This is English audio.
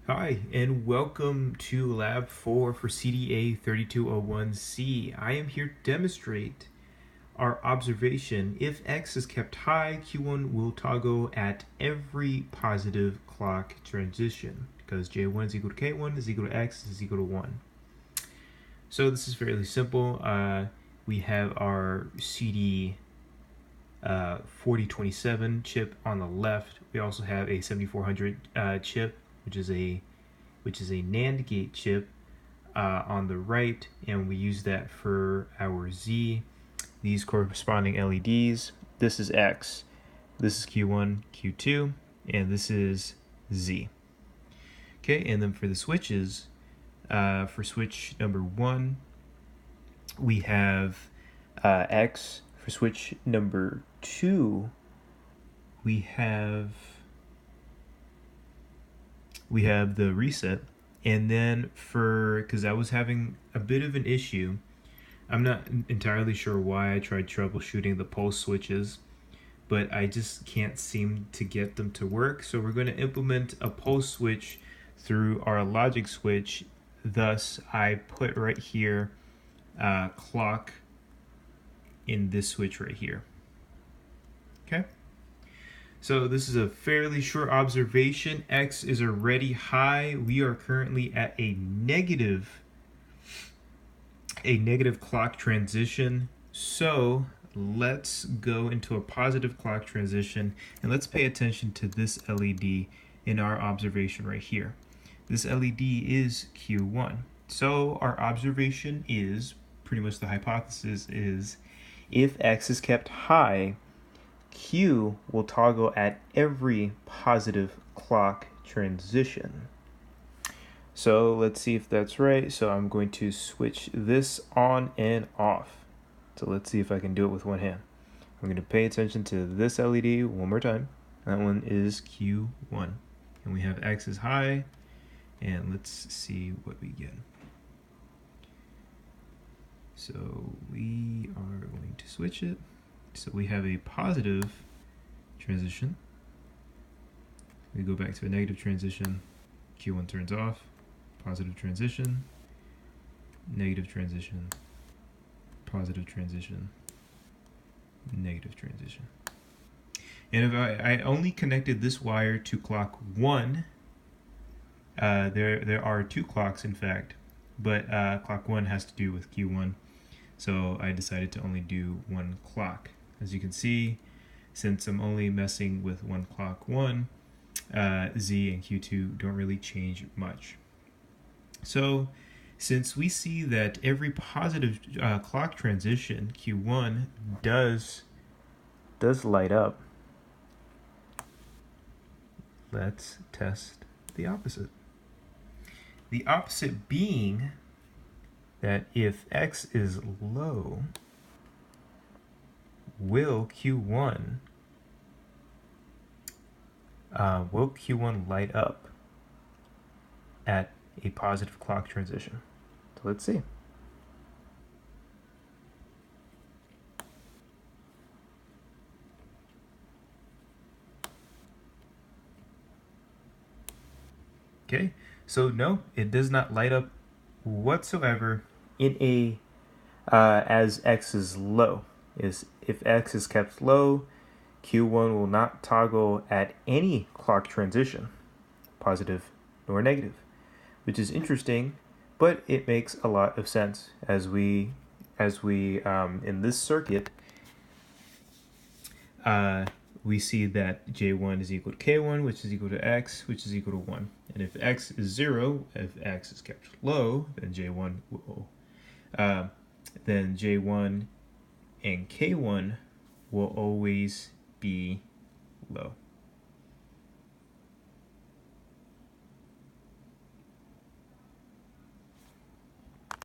Hi, and welcome to Lab 4 for CDA 3201C. I am here to demonstrate our observation. If X is kept high, Q1 will toggle at every positive clock transition because J1 is equal to K1 is equal to X is equal to 1. So this is fairly simple. We have our CD 4027 chip on the left. We also have a 7400 chip, which is a NAND gate chip on the right, and we use that for our Z. These corresponding LEDs. This is X, this is Q1, Q2, and this is Z. Okay, and then for the switches, for switch number 1, we have X. For switch number 2, we have the reset. And then because I was having a bit of an issue, I'm not entirely sure why. I tried troubleshooting the pulse switches, but I just can't seem to get them to work. So we're going to implement a pulse switch through our logic switch. Thus, I put right here clock in this switch right here. Okay. So this is a fairly short observation. X is already high. We are currently at a negative clock transition. So let's go into a positive clock transition, and let's pay attention to this LED in our observation right here. This LED is Q1. So our observation is, pretty much the hypothesis is, if X is kept high, Q will toggle at every positive clock transition. So let's see if that's right. So I'm going to switch this on and off. So let's see if I can do it with one hand. I'm going to pay attention to this LED one more time. That one is Q1. And we have X is high. And let's see what we get. So we are going to switch it. So we have a positive transition. We go back to a negative transition. Q1 turns off. Positive transition. Negative transition. Positive transition. Negative transition. And if I only connected this wire to clock 1, there are 2 clocks in fact, but clock 1 has to do with Q1. So I decided to only do 1 clock. As you can see, since I'm only messing with 1 clock 1, Z and Q2 don't really change much. So since we see that every positive clock transition, Q1, does light up, let's test the opposite. The opposite being that if X is low, will Q1 light up at a positive clock transition? So let's see. Okay, so no, it does not light up whatsoever in a as X is low. If X is kept low, Q1 will not toggle at any clock transition, positive nor negative, which is interesting, but it makes a lot of sense as we in this circuit, we see that J1 is equal to K1, which is equal to X, which is equal to 1. And if X is 0, if X is kept low, then J1 and K1 will always be low.